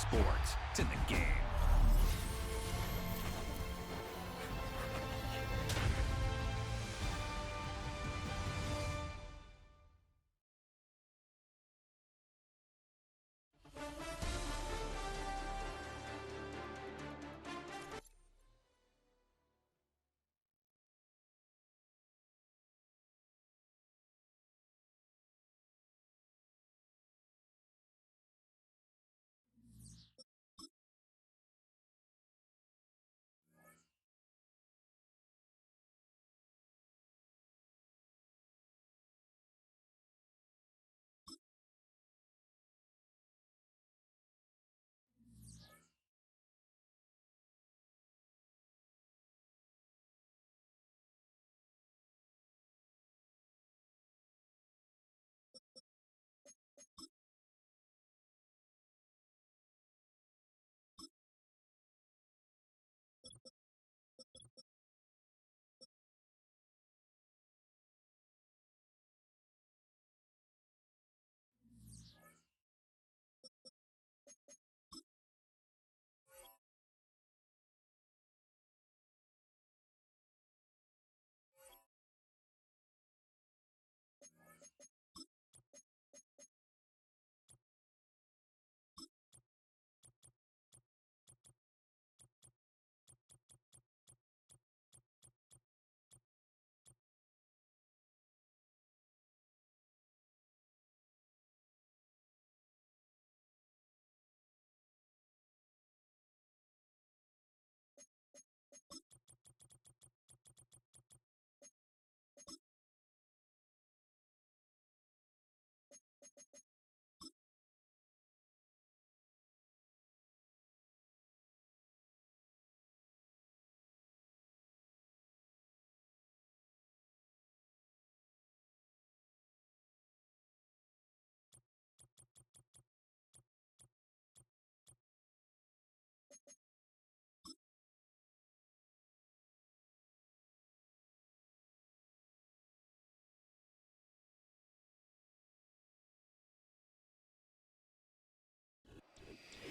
sports. It's in the game.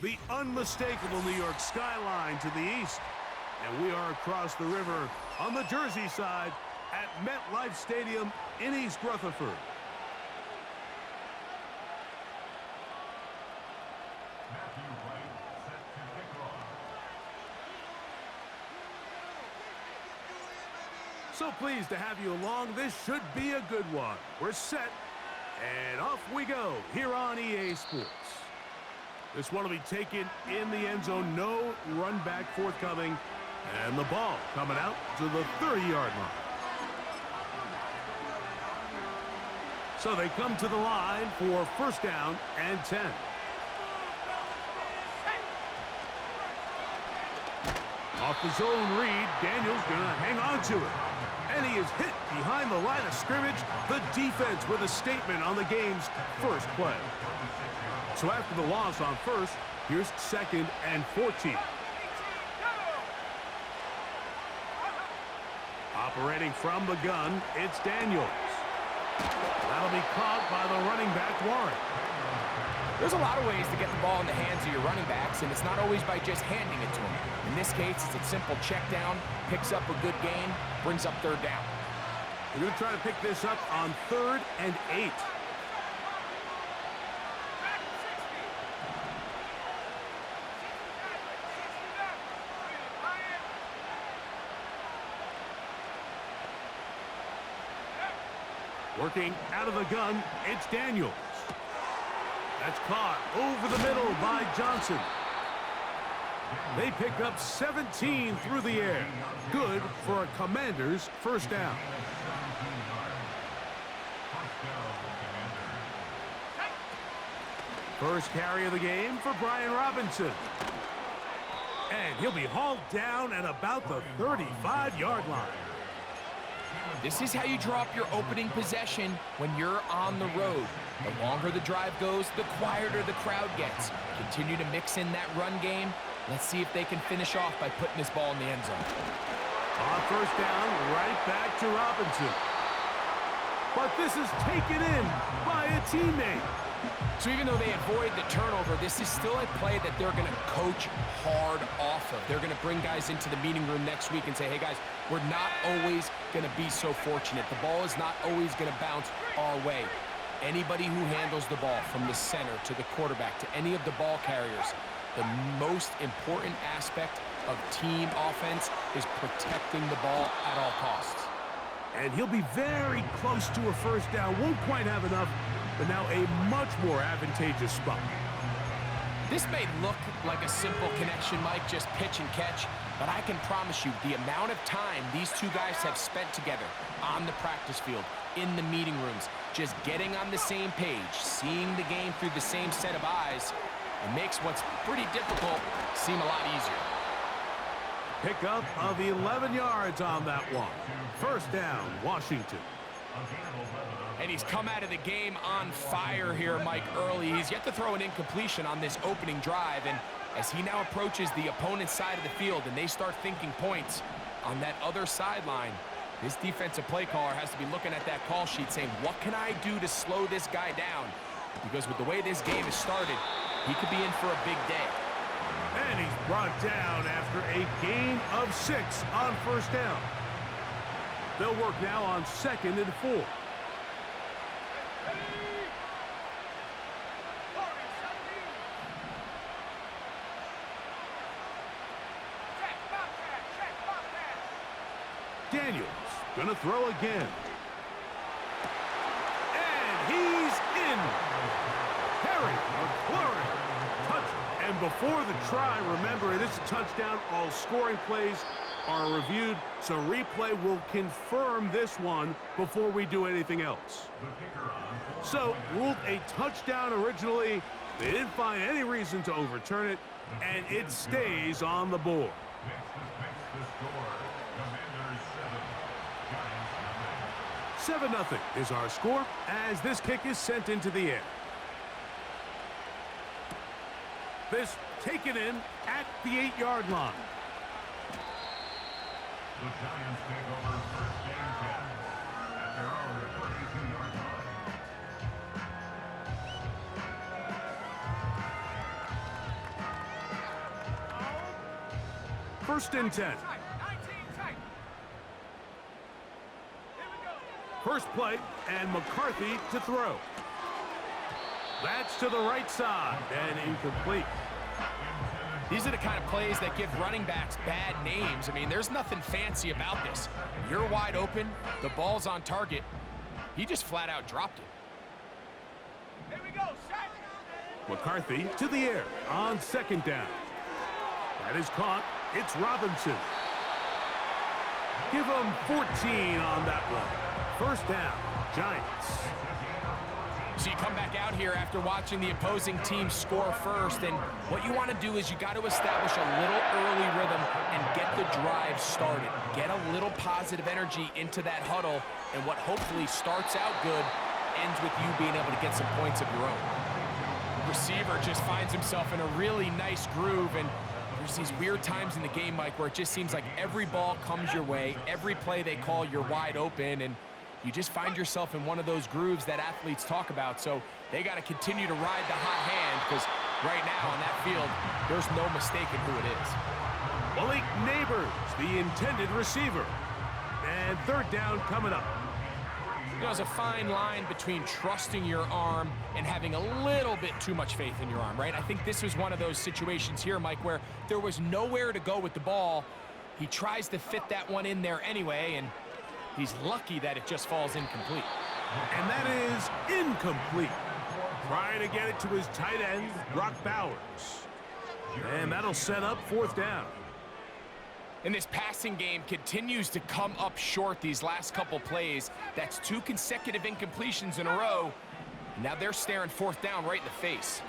The unmistakable New York skyline to the east. And we are across the river on the Jersey side at MetLife Stadium in East Rutherford. So pleased to have you along. This should be a good one. We're set, and off we go here on EA Sports. This one will be taken in the end zone. No run back forthcoming. And the ball coming out to the 30-yard line. So they come to the line for first down and 10. Off the zone read, Daniels going to hang on to it. And he is hit behind the line of scrimmage. The defense with a statement on the game's first play. So after the loss on first, here's second and 14. Operating from the gun, it's Daniels. That'll be caught by the running back, Warren. There's a lot of ways to get the ball in the hands of your running backs, and it's not always by just handing it to them. In this case, it's a simple check down, picks up a good gain, brings up third down. We're going to try to pick this up on 3rd and 8. Working out of the gun, it's Daniels. That's caught over the middle by Johnson. They pick up 17 through the air. Good for a Commander's first down. First carry of the game for Brian Robinson. And he'll be hauled down at about the 35-yard line. This is how you drop your opening possession when you're on the road. The longer the drive goes, the quieter the crowd gets. Continue to mix in that run game. Let's see if they can finish off by putting this ball in the end zone. On first down, right back to Robinson. but this is taken in by a teammate. So even though they avoid the turnover, this is still a play that they're going to coach hard off of. They're going to bring guys into the meeting room next week and say, hey, guys, we're not always going to be so fortunate. The ball is not always going to bounce our way. Anybody who handles the ball from the center to the quarterback to any of the ball carriers, the most important aspect of team offense is protecting the ball at all costs. And he'll be very close to a first down. Won't quite have enough, but now a much more advantageous spot. This may look like a simple connection, Mike, just pitch and catch, but I can promise you the amount of time these two guys have spent together on the practice field, in the meeting rooms, just getting on the same page, seeing the game through the same set of eyes, it makes what's pretty difficult seem a lot easier. Pickup of 11 yards on that one. First down, Washington. And he's come out of the game on fire here, Mike, early. He's yet to throw an incompletion on this opening drive, and as he now approaches the opponent's side of the field and they start thinking points on that other sideline, this defensive play caller has to be looking at that call sheet saying, what can I do to slow this guy down? Because with the way this game has started, he could be in for a big day. And he's brought down after a gain of 6 on first down. They'll work now on 2nd and 4. Daniels gonna throw again. And he's in. Harry McLaurin. Touch. And before the try, remember, it is a touchdown. All scoring plays are reviewed, so replay will confirm this one before we do anything else. So, ruled a touchdown originally. They didn't find any reason to overturn it, and it stays on the board. 7-0 is our score as this kick is sent into the air. This taken in at the 8-yard line. The Giants take over first and 10 at their own 32-yard line. First and 10. First play, and McCarthy to throw. That's to the right side, and incomplete. These are the kind of plays that give running backs bad names. I mean, there's nothing fancy about this. You're wide open, the ball's on target. He just flat out dropped it. Here we go, set. McCarthy to the air on 2nd down. That is caught. It's Robinson. Give him 14 on that one. First down, Giants. So you come back out here after watching the opposing team score first, and what you want to do is you got to establish a little early rhythm and get the drive started. Get a little positive energy into that huddle, and what hopefully starts out good ends with you being able to get some points of your own. The receiver just finds himself in a really nice groove, and there's these weird times in the game, Mike, where it just seems like every ball comes your way, every play they call, you're wide open, and you just find yourself in one of those grooves that athletes talk about. So they got to continue to ride the hot hand, because right now on that field, there's no mistaking who it is. Malik Neighbors, the intended receiver. And third down coming up. You know, there's a fine line between trusting your arm and having a little bit too much faith in your arm, right? I think this was one of those situations here, Mike, where there was nowhere to go with the ball. He tries to fit that one in there anyway, and he's lucky that it just falls incomplete. And that is incomplete. Trying to get it to his tight end, Brock Bowers. And that'll set up 4th down. And this passing game continues to come up short these last couple plays. That's 2 consecutive incompletions in a row. Now they're staring 4th down right in the face.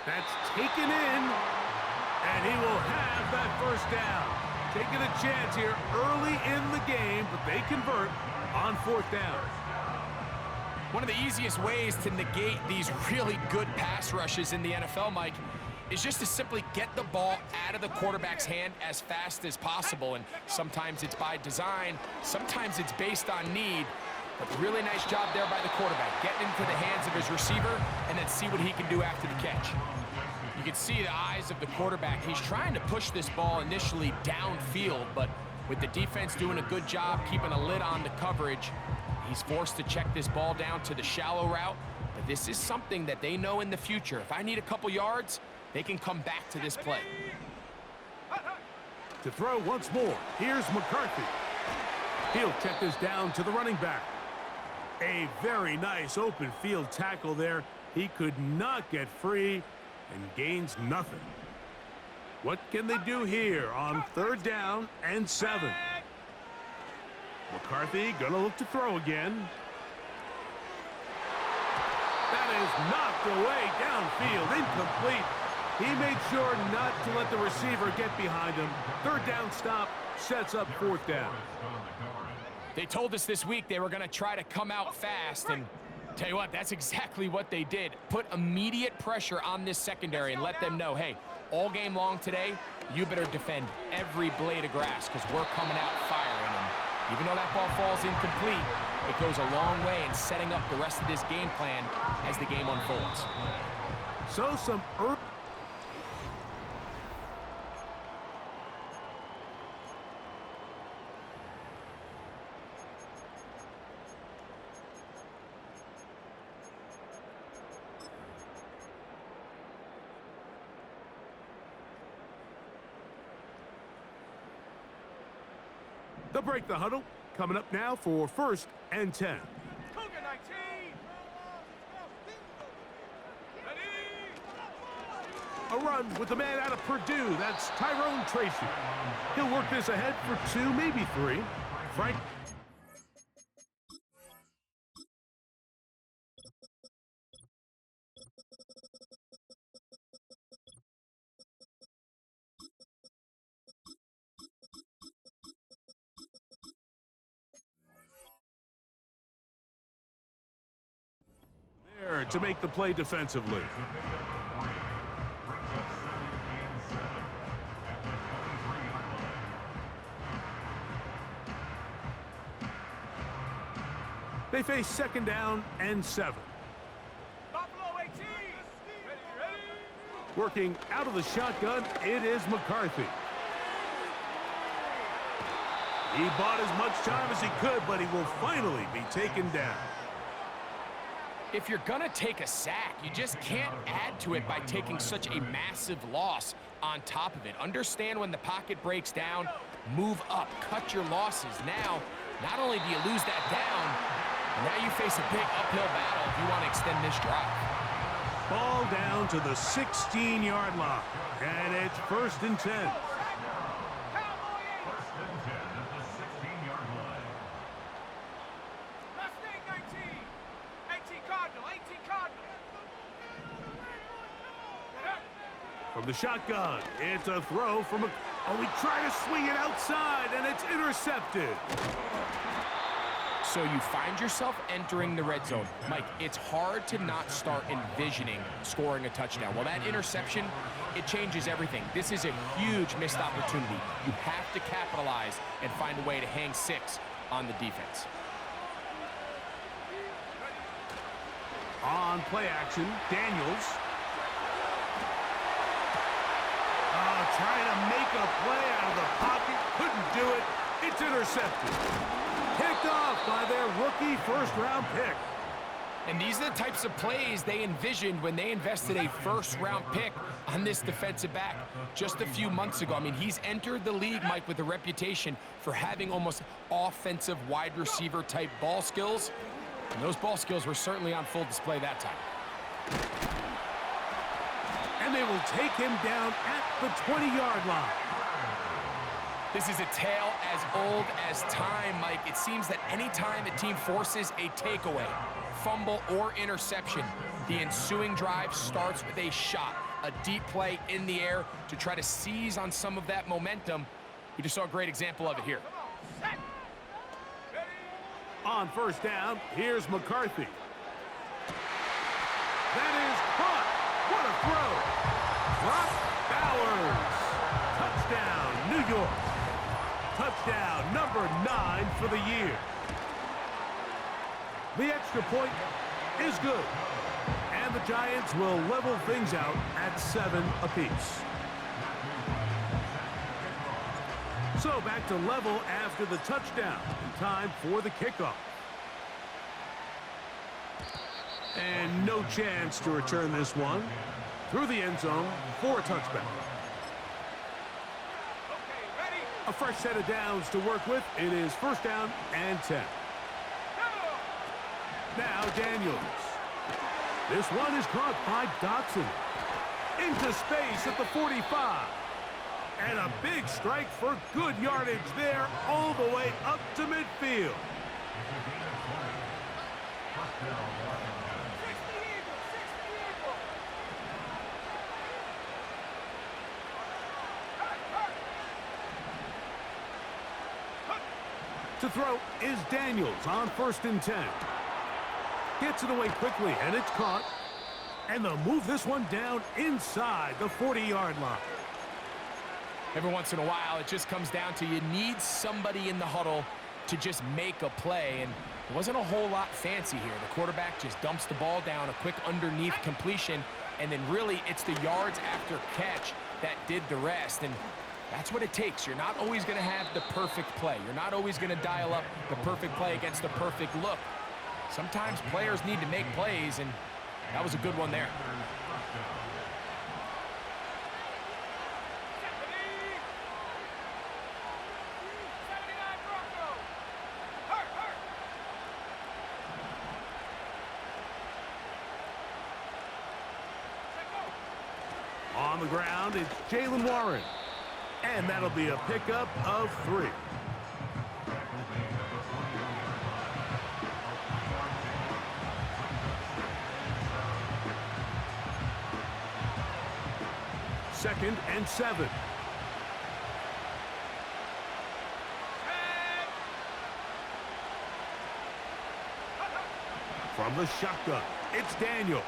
That's taken in, and he will have that first down. Taking a chance here early in the game, but they convert on 4th down. One of the easiest ways to negate these really good pass rushes in the NFL, Mike, is just to simply get the ball out of the quarterback's hand as fast as possible. And sometimes it's by design, sometimes it's based on need. But really nice job there by the quarterback, getting into the hands of his receiver and then see what he can do after the catch. You can see the eyes of the quarterback. He's trying to push this ball initially downfield, but with the defense doing a good job keeping a lid on the coverage, he's forced to check this ball down to the shallow route. But this is something that they know in the future. If I need a couple yards, they can come back to this play. To throw once more, here's McCarthy. He'll check this down to the running back. A very nice open field tackle there. He could not get free and gains nothing. What can they do here on 3rd down and 7? McCarthy gonna look to throw again. That is knocked away downfield, incomplete. He made sure not to let the receiver get behind him. 3rd down stop sets up 4th down. They told us this week they were going to try to come out fast, and tell you what, that's exactly what they did. Put immediate pressure on this secondary and let them know, hey, all game long today, you better defend every blade of grass because we're coming out firing. And even though that ball falls incomplete, it goes a long way in setting up the rest of this game plan as the game unfolds. So some They'll break the huddle. Coming up now for 1st and 10. Cougar 19. A run with the man out of Purdue. That's Tyrone Tracy. He'll work this ahead for 2, maybe 3. Frank. To make the play defensively. They face 2nd down and 7. Buffalo 18. Ready. Working out of the shotgun, it is McCarthy. He bought as much time as he could, but he will finally be taken down. If you're gonna take a sack, you just can't add to it by taking such a massive loss on top of it. Understand when the pocket breaks down, move up, cut your losses. Now, not only do you lose that down, but now you face a big uphill battle if you want to extend this drive. Ball down to the 16-yard line, and it's 1st and 10. From the shotgun, it's a throw from he tried to swing it outside, and it's intercepted. So you find yourself entering the red zone. Mike, it's hard to not start envisioning scoring a touchdown. Well, that interception, it changes everything. This is a huge missed opportunity. You have to capitalize and find a way to hang 6 on the defense. On play action, Daniels. Trying to make a play out of the pocket. Couldn't do it. It's intercepted. Picked off by their rookie 1st-round pick. And these are the types of plays they envisioned when they invested a 1st-round pick on this defensive back just a few months ago. I mean, he's entered the league, Mike, with a reputation for having almost offensive wide receiver type ball skills. And those ball skills were certainly on full display that time. And they will take him down at the 20-yard line. This is a tale as old as time, Mike. It seems that any time a team forces a takeaway, fumble, or interception, the ensuing drive starts with a shot, a deep play in the air to try to seize on some of that momentum. We just saw a great example of it here. On 1st down, here's McCarthy. That is caught. What a throw. Brock Bowers. Touchdown, New York. Touchdown number 9 for the year. The extra point is good. And the Giants will level things out at 7 apiece. So back to level after the touchdown. In time for the kickoff. And no chance to return this one through the end zone for a touchback. A fresh set of downs to work with. It is first down and 10. Now Daniels. This one is caught by Dotson. Into space at the 45. And a big strike for good yardage there all the way up to midfield. To throw is Daniels on 1st and 10. Gets it away quickly, and it's caught. And they'll move this one down inside the 40-yard line. Every once in a while, it just comes down to you need somebody in the huddle to just make a play. And it wasn't a whole lot fancy here. The quarterback just dumps the ball down, a quick underneath completion, and then really it's the yards after catch that did the rest. And that's what it takes. You're not always going to have the perfect play. You're not always going to dial up the perfect play against the perfect look. Sometimes players need to make plays, and that was a good one there. On the ground, it's Jalen Warren. And that'll be a pickup of 3. Second and 7. From the shotgun, it's Daniels.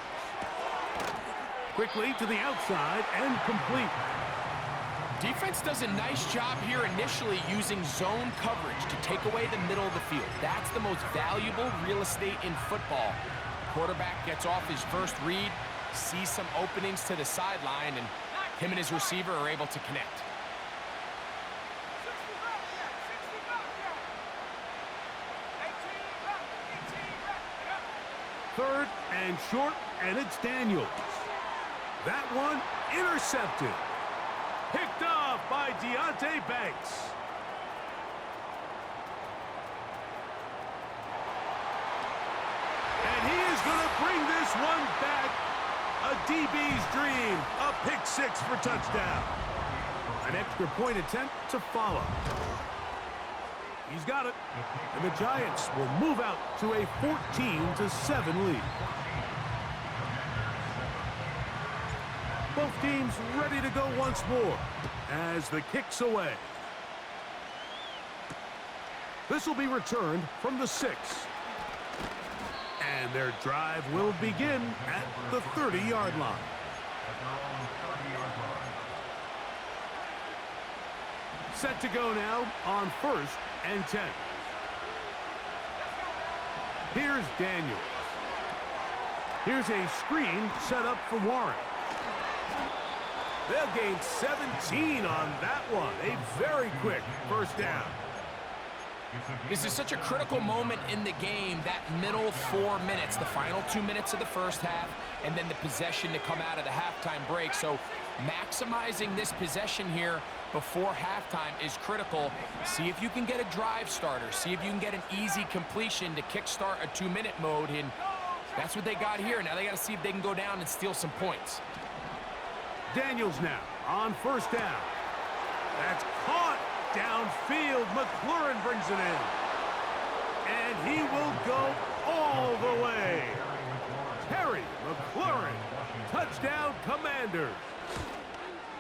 Quickly to the outside and complete. Defense does a nice job here initially using zone coverage to take away the middle of the field. That's the most valuable real estate in football. Quarterback gets off his first read, sees some openings to the sideline, and him and his receiver are able to connect. Third and short, and it's Daniels. That one intercepted. Picked off by Deonte Banks. And he is going to bring this one back. A DB's dream. A pick-6 for touchdown. An extra point attempt to follow. He's got it. And the Giants will move out to a 14-7 lead. Both teams ready to go once more as the kick's away. This will be returned from the 6. And their drive will begin at the 30-yard line. Set to go now on 1st and 10. Here's Daniels. Here's a screen set up for Warren. They'll gain 17 on that one. A very quick first down. This is such a critical moment in the game, that middle 4 minutes, the final 2 minutes of the first half, and then the possession to come out of the halftime break. So maximizing this possession here before halftime is critical. See if you can get a drive starter. See if you can get an easy completion to kickstart a 2-minute mode, and that's what they got here. Now they got to see if they can go down and steal some points. Daniels now on first down. That's caught downfield. McLaurin brings it in. And he will go all the way. Terry McLaurin, touchdown Commanders.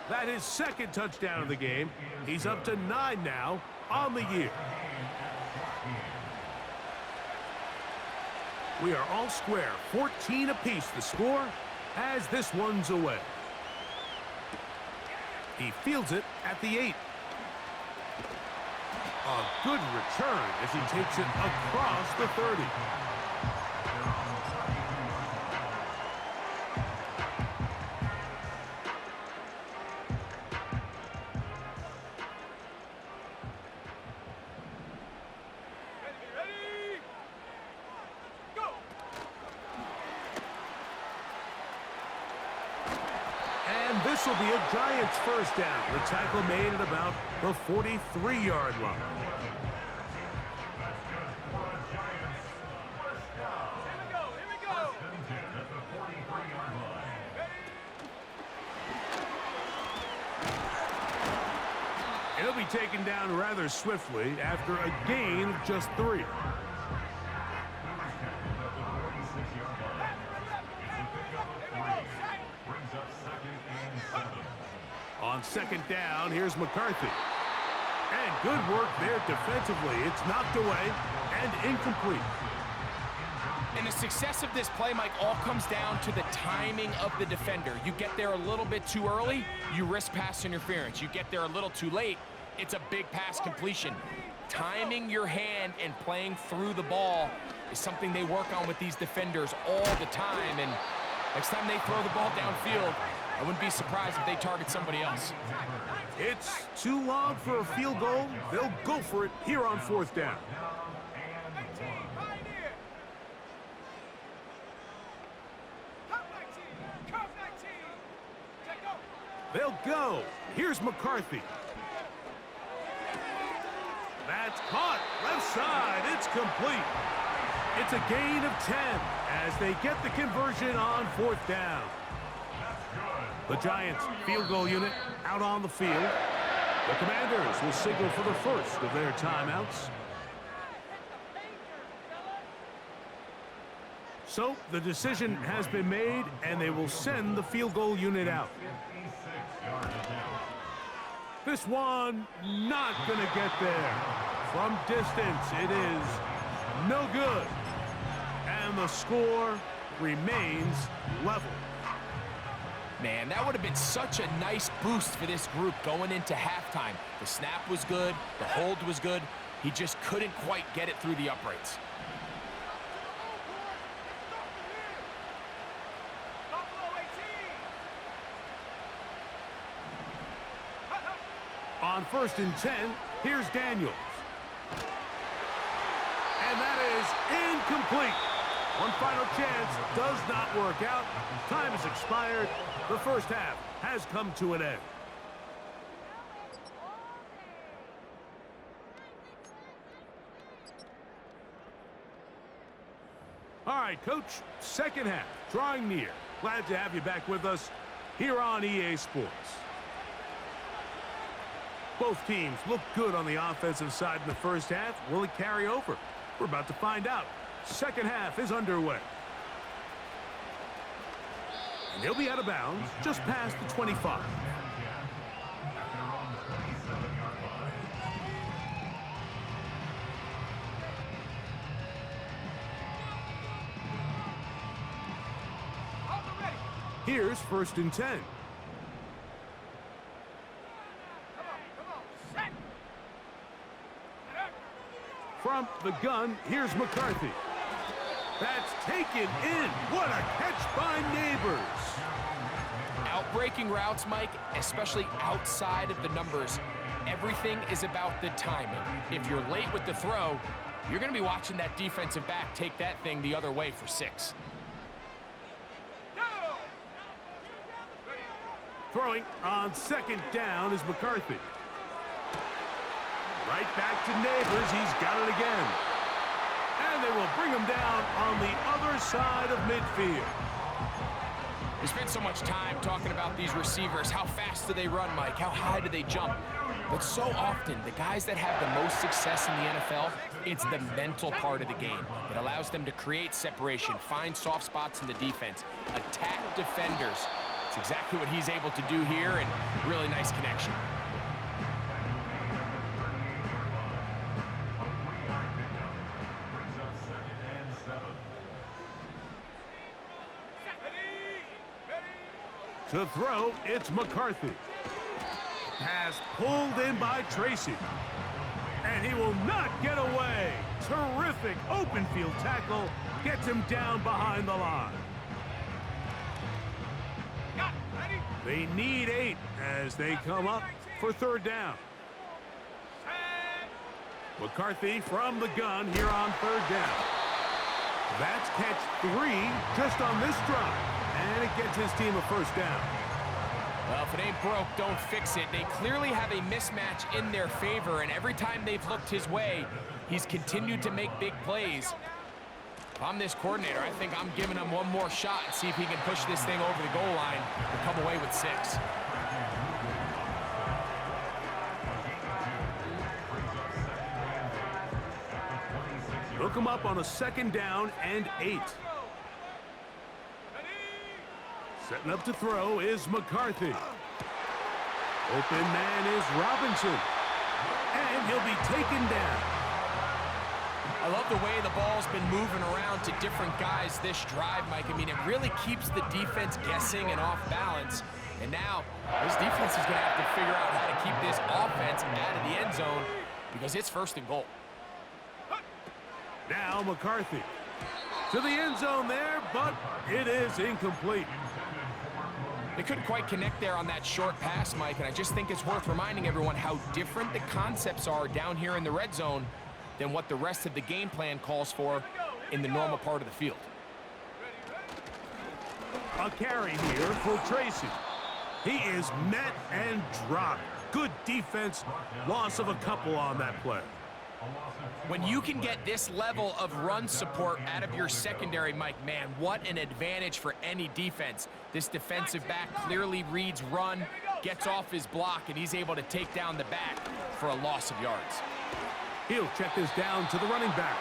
That is second touchdown of the game. He's up to 9 now on the year. We are all square, 14 apiece the score as this one's away. He fields it at the 8. A good return as he takes it across the 30. This will be a Giants first down. The tackle made at about the 43-yard line. It'll be taken down rather swiftly after a gain of just 3. On second down, here's McCarthy. And good work there defensively. It's knocked away and incomplete. And the success of this play, Mike, all comes down to the timing of the defender. You get there a little bit too early, you risk pass interference. You get there a little too late, it's a big pass completion. Timing your hand and playing through the ball is something they work on with these defenders all the time. And next time they throw the ball downfield, I wouldn't be surprised if they target somebody else. It's too long for a field goal. They'll go for it here on fourth down. They'll go. Here's McCarthy. That's caught. Left side. It's complete. It's a gain of 10 as they get the conversion on fourth down. The Giants field goal unit out on the field. The Commanders will signal for the first of their timeouts. So the decision has been made, and they will send the field goal unit out. This one not going to get there. From distance, it is no good. And the score remains level. Man, that would have been such a nice boost for this group going into halftime. The snap was good, the hold was good. He just couldn't quite get it through the uprights. On first and 10, here's Daniels. And that is incomplete. One final chance does not work out. Time has expired. The first half has come to an end. All right, Coach, second half, drawing near. Glad to have you back with us here on EA Sports. Both teams look good on the offensive side in the first half. Will it carry over? We're about to find out. Second half is underway. And he'll be out of bounds just past the 25. Here's first and 10. From the gun, here's McCarthy. That's taken in. What a catch by Neighbors. Outbreaking routes, Mike, especially outside of the numbers, everything is about the timing. If you're late with the throw, you're going to be watching that defensive back take that thing the other way for 6. Throwing on second down is McCarthy. Right back to Neighbors. He's got it again. And they will bring him down on the other side of midfield. We spent so much time talking about these receivers. How fast do they run, Mike? How high do they jump? But so often, the guys that have the most success in the NFL, it's the mental part of the game. It allows them to create separation, find soft spots in the defense, attack defenders. It's exactly what he's able to do here, and really nice connection. To throw, it's McCarthy. Pass pulled in by Tracy. And he will not get away. Terrific open field tackle. Gets him down behind the line. They need 8 as they come up for third down. McCarthy from the gun here on third down. That's catch 3 just on this drive. And it gets his team a first down. Well, if it ain't broke, don't fix it. They clearly have a mismatch in their favor, and every time they've looked his way, he's continued to make big plays. If I'm this coordinator, I think I'm giving him one more shot and see if he can push this thing over the goal line and come away with 6. Hook him up on a 2nd down and 8. Setting up to throw is McCarthy. Open man is Robinson. And he'll be taken down. I love the way the ball's been moving around to different guys this drive, Mike. I mean, it really keeps the defense guessing and off balance. And now, this defense is going to have to figure out how to keep this offense out of the end zone because it's 1st and goal. Now McCarthy to the end zone there, but it is incomplete. They couldn't quite connect there on that short pass, Mike, and I just think it's worth reminding everyone how different the concepts are down here in the red zone than what the rest of the game plan calls for in the normal part of the field. A carry here for Tracy. He is met and dropped. Good defense, loss of a couple on that play. When you can get this level of run support out of your secondary, Mike, man, what an advantage for any defense. This defensive back clearly reads run, gets off his block, and he's able to take down the back for a loss of yards. He'll check this down to the running back.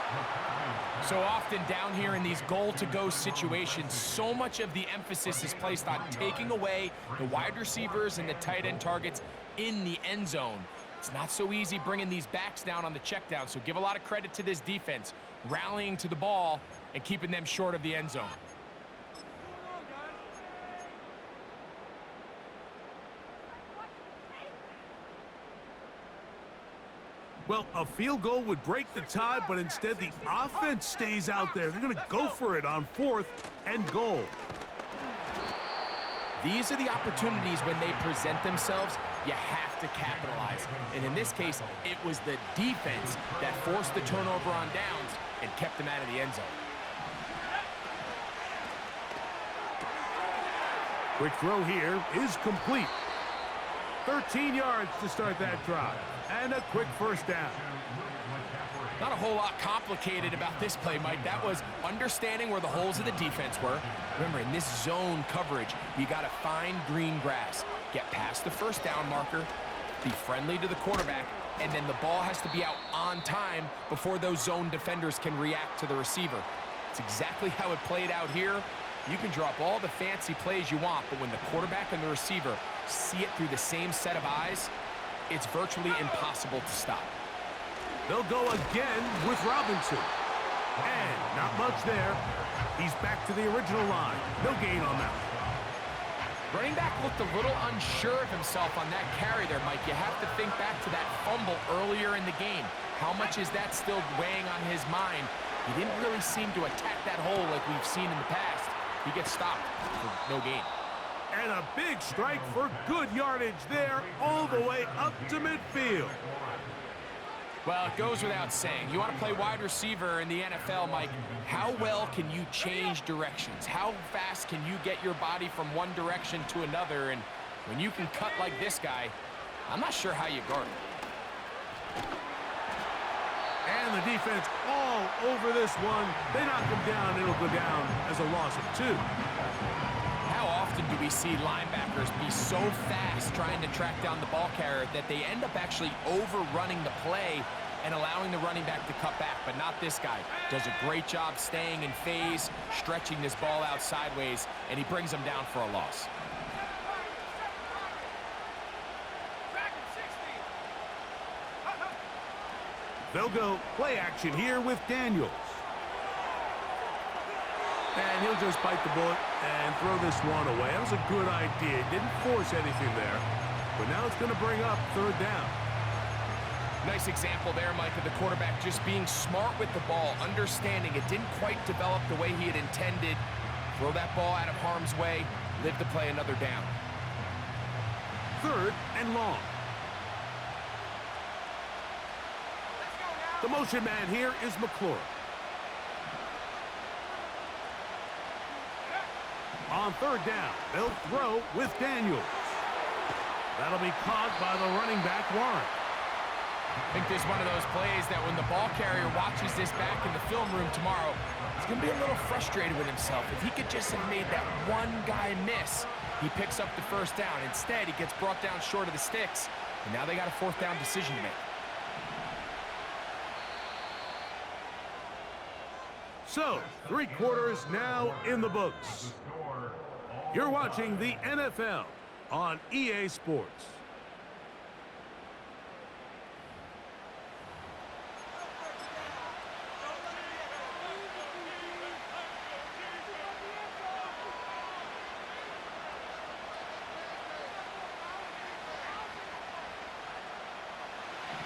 So often down here in these goal-to-go situations, so much of the emphasis is placed on taking away the wide receivers and the tight end targets in the end zone. It's not so easy bringing these backs down on the check down, so give a lot of credit to this defense, rallying to the ball and keeping them short of the end zone. Well, a field goal would break the tie, but instead the offense stays out there. They're going to go for it on 4th and goal. These are the opportunities when they present themselves, you have to capitalize. And in this case, it was the defense that forced the turnover on downs and kept them out of the end zone. Quick throw here is complete. 13 yards to start that drive. And a quick 1st down. Not a whole lot complicated about this play, Mike. That was understanding where the holes of the defense were. Remember, in this zone coverage, you got to find green grass, get past the 1st down marker, be friendly to the quarterback, and then the ball has to be out on time before those zone defenders can react to the receiver. It's exactly how it played out here. You can drop all the fancy plays you want, but when the quarterback and the receiver see it through the same set of eyes, it's virtually impossible to stop. They'll go again with Robinson. And not much there. He's back to the original line. No gain on that. Running back looked a little unsure of himself on that carry there, Mike. You have to think back to that fumble earlier in the game. How much is that still weighing on his mind? He didn't really seem to attack that hole like we've seen in the past. He gets stopped for no gain. And a big strike for good yardage there all the way up to midfield. Well, it goes without saying. You want to play wide receiver in the NFL, Mike, how well can you change directions? How fast can you get your body from one direction to another? And when you can cut like this guy, I'm not sure how you guard it. And the defense all over this one. They knock him down. It'll go down as a loss of 2. How often do we see linebackers be so fast trying to track down the ball carrier that they end up actually overrunning the play and allowing the running back to cut back? But not this guy. Does a great job staying in phase, stretching this ball out sideways, and he brings them down for a loss. They'll go play action here with Daniels. And he'll just bite the bullet and throw this one away. That was a good idea. Didn't force anything there. But now it's going to bring up 3rd down. Nice example there, Mike, of the quarterback just being smart with the ball, understanding it didn't quite develop the way he had intended. Throw that ball out of harm's way, live to play another down. 3rd and long. The motion man here is McClure. On 3rd down, they'll throw with Daniels. That'll be caught by the running back, Warren. I think this is one of those plays that when the ball carrier watches this back in the film room tomorrow, he's going to be a little frustrated with himself. If he could just have made that one guy miss, he picks up the first down. Instead, he gets brought down short of the sticks, and now they got a fourth down decision to make. So, 3 quarters now in the books. You're watching the NFL on EA Sports.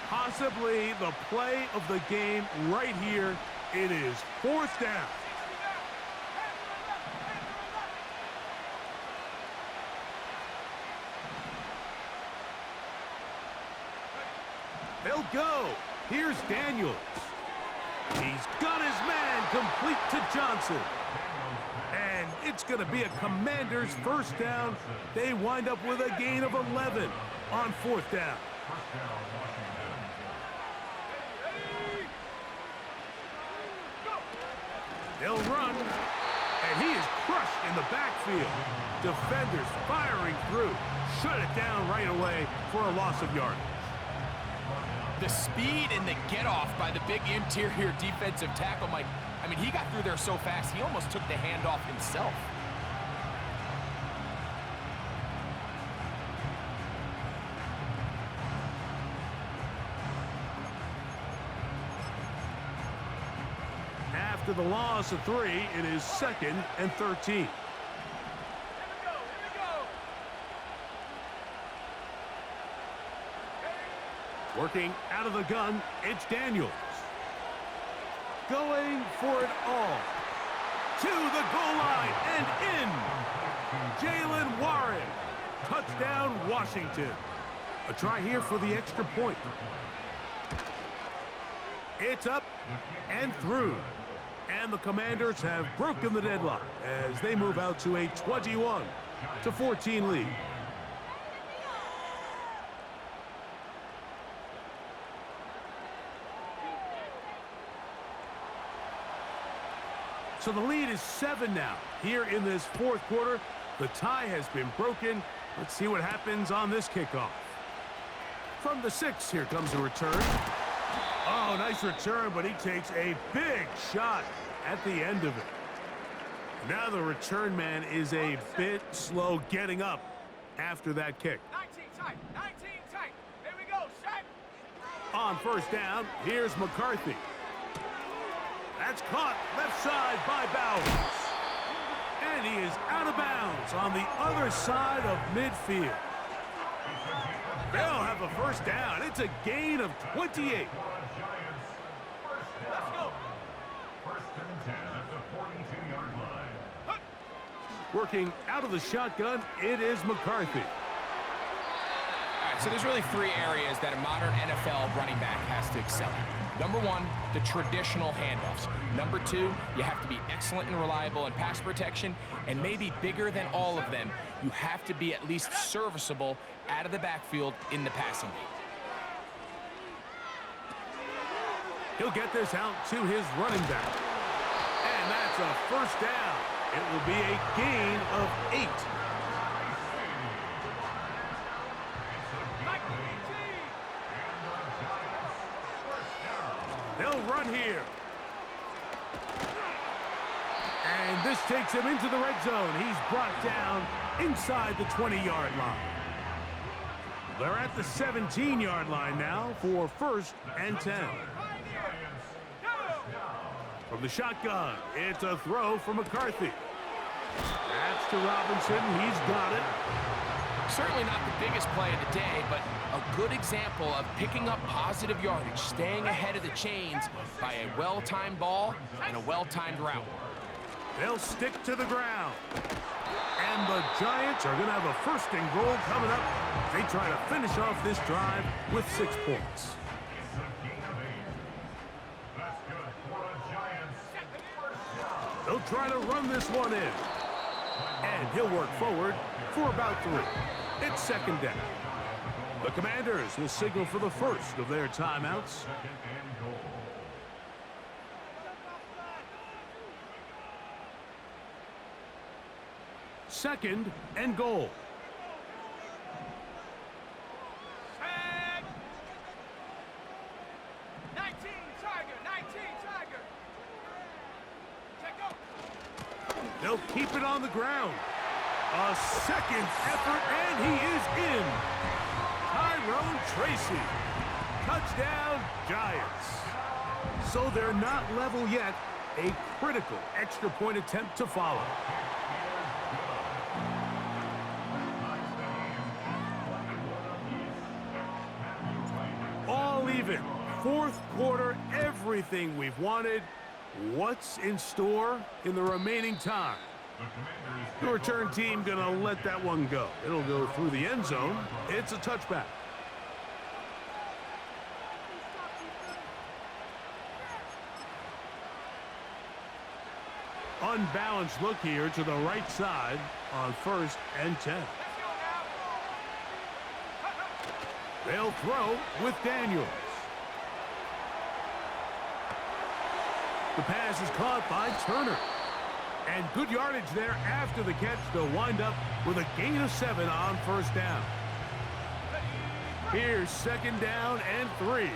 Possibly the play of the game right here. It is 4th down. They'll go. Here's Daniels. He's got his man complete to Johnson. And it's going to be a Commanders first down. They wind up with a gain of 11 on 4th down. They'll run, and he is crushed in the backfield. Defenders firing through. Shut it down right away for a loss of yardage. The speed and the get-off by the big interior defensive tackle, Mike. I mean, he got through there so fast, he almost took the handoff himself. After the loss of 3, it is 2nd and 13. Working out of the gun, it's Daniels. Going for it all. To the goal line and in. Jalen Warren. Touchdown, Washington. A try here for the extra point. It's up and through. And the Commanders have broken the deadlock as they move out to a 21-14 lead. So the lead is 7 now. Here in this 4th quarter, the tie has been broken. Let's see what happens on this kickoff. From the 6, here comes a return. Oh, nice return, but he takes a big shot at the end of it. Now the return man is a bit slow getting up after that kick. 19 tight, 19 tight. Here we go, set. On first down, here's McCarthy. That's caught left side by Bowers. And he is out of bounds on the other side of midfield. They'll have a first down. It's a gain of 28. Let's go. First and 10 at the 42-yard line. Working out of the shotgun, it is McCarthy. All right, so there's really 3 areas that a modern NFL running back has to excel in. Number 1, the traditional handoffs. Number 2, you have to be excellent and reliable in pass protection, and maybe bigger than all of them, you have to be at least serviceable out of the backfield in the passing game. He'll get this out to his running back. And that's a first down. It will be a gain of 8. They'll run here. And this takes him into the red zone. He's brought down inside the 20-yard line. They're at the 17-yard line now for 1st and 10. From the shotgun, it's a throw for McCarthy. That's to Robinson. He's got it. Certainly not the biggest play of the day, but a good example of picking up positive yardage, staying ahead of the chains by a well-timed ball and a well-timed route. They'll stick to the ground. And the Giants are going to have a 1st and goal coming up. They try to finish off this drive with 6 points. They'll try to run this one in. And he'll work forward for about 3. It's 2nd down. The Commanders will signal for the first of their timeouts. Second and goal. Second and goal. Set. 19 Tiger, 19 Tiger. Check go. They'll keep it on the ground. A second effort, and he is in. Tyrone Tracy. Touchdown, Giants. So they're not level yet. A critical extra point attempt to follow. All even. Fourth quarter, everything we've wanted. What's in store in the remaining time? The return team gonna let that one go. It'll go through the end zone. It's a touchback. Unbalanced look here to the right side on 1st and 10. Let's go now. They'll throw with Daniels. The pass is caught by Turner. And good yardage there after the catch to wind up with a gain of 7 on 1st down. Here's 2nd down and 3.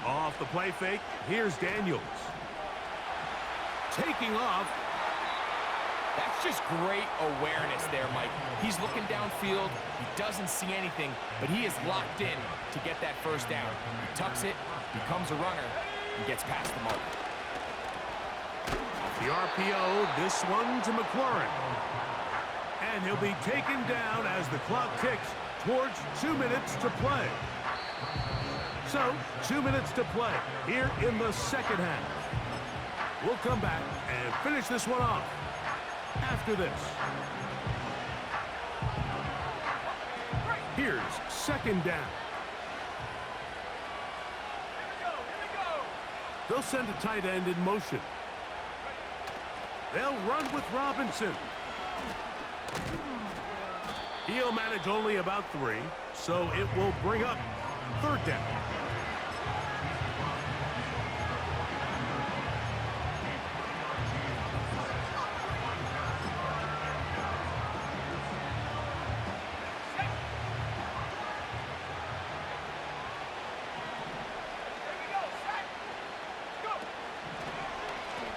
Off the play fake, here's Daniels. Taking off. That's just great awareness there, Mike. He's looking downfield. He doesn't see anything, but he is locked in to get that 1st down. He tucks it, becomes a runner, and gets past the mark. The RPO, this one to McLaurin. And he'll be taken down as the clock ticks towards 2 minutes to play. So, 2 minutes to play here in the second half. We'll come back and finish this one off after this. Here's 2nd down. Here we go. They'll send a tight end in motion. They'll run with Robinson. He'll manage only about 3, so it will bring up 3rd down.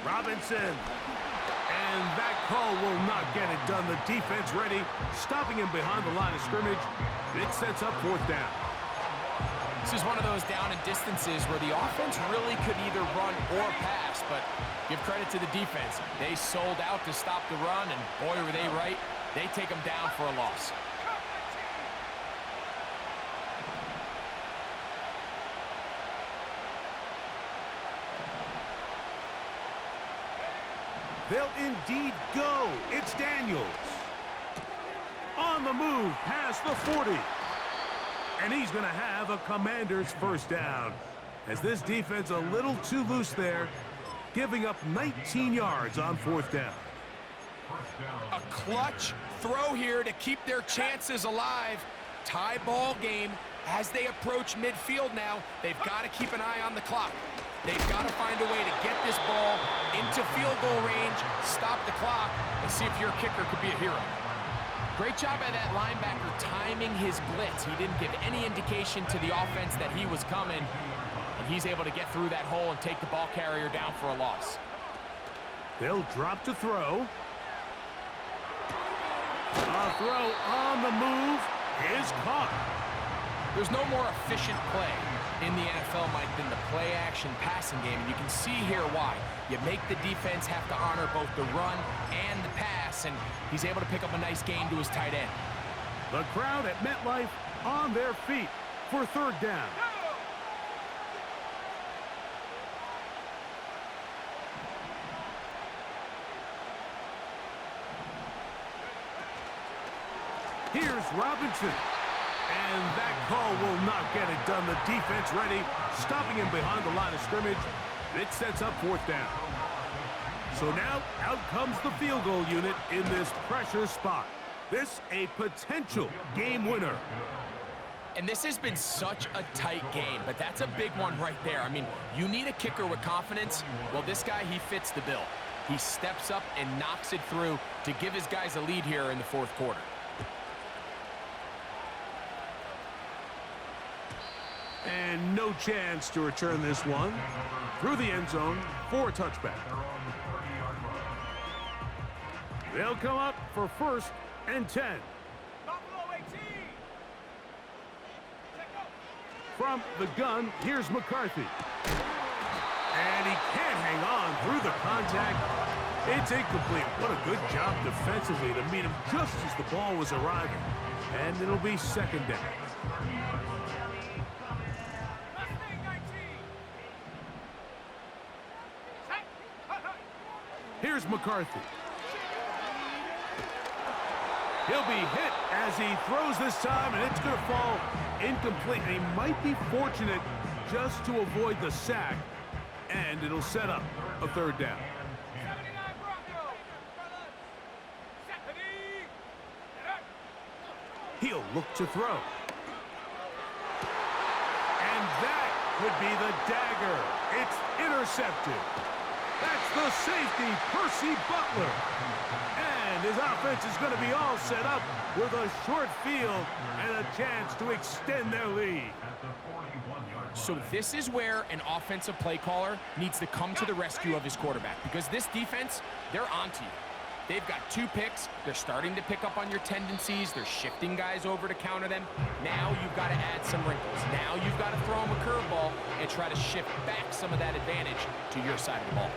Robinson. And that call will not get it done. The defense ready, stopping him behind the line of scrimmage. It sets up 4th down. This is one of those down and distances where the offense really could either run or pass, but give credit to the defense. They sold out to stop the run, and boy, were they right. They take them down for a loss. They'll indeed go. It's Daniels. On the move past the 40. And he's going to have a Commander's 1st down. As this defense a little too loose there, giving up 19 yards on 4th down. A clutch throw here to keep their chances alive. Tie ball game as they approach midfield now. They've got to keep an eye on the clock. They've got to find a way to get this ball into field goal range, stop the clock, and see if your kicker could be a hero. Great job by that linebacker timing his blitz. He didn't give any indication to the offense that he was coming, and he's able to get through that hole and take the ball carrier down for a loss. They'll drop to throw. A throw on the move is caught. There's no more efficient play in the NFL, Mike, than the play-action passing game, and you can see here why. You make the defense have to honor both the run and the pass, and he's able to pick up a nice gain to his tight end. The crowd at MetLife on their feet for 3rd down. Here's Robinson. And that call will not get it done. The defense ready, stopping him behind the line of scrimmage. It sets up 4th down. So now, out comes the field goal unit in this pressure spot. This a potential game winner. And this has been such a tight game, but that's a big one right there. I mean, you need a kicker with confidence. Well, this guy, he fits the bill. He steps up and knocks it through to give his guys a lead here in the fourth quarter. And no chance to return this one through the end zone for a touchback. They'll come up for 1st and 10. Buffalo 18. Check go. From the gun, here's McCarthy. And he can't hang on through the contact. It's incomplete. What a good job defensively to meet him just as the ball was arriving. And it'll be 2nd down. Mustang 19. Check. Here's McCarthy. He'll be hit as he throws this time, and it's going to fall incomplete. And he might be fortunate just to avoid the sack, and it'll set up a 3rd down. 79 Broncos. Stephanie. He'll look to throw. And that could be the dagger. It's intercepted. That's the safety, Percy Butler. And his offense is going to be all set up with a short field and a chance to extend their lead. So this is where an offensive play caller needs to come to the rescue of his quarterback, because this defense, they're onto you. They've got 2 picks. They're starting to pick up on your tendencies. They're shifting guys over to counter them. Now you've got to add some wrinkles. Now you've got to throw them a curveball and try to shift back some of that advantage to your side of the ball.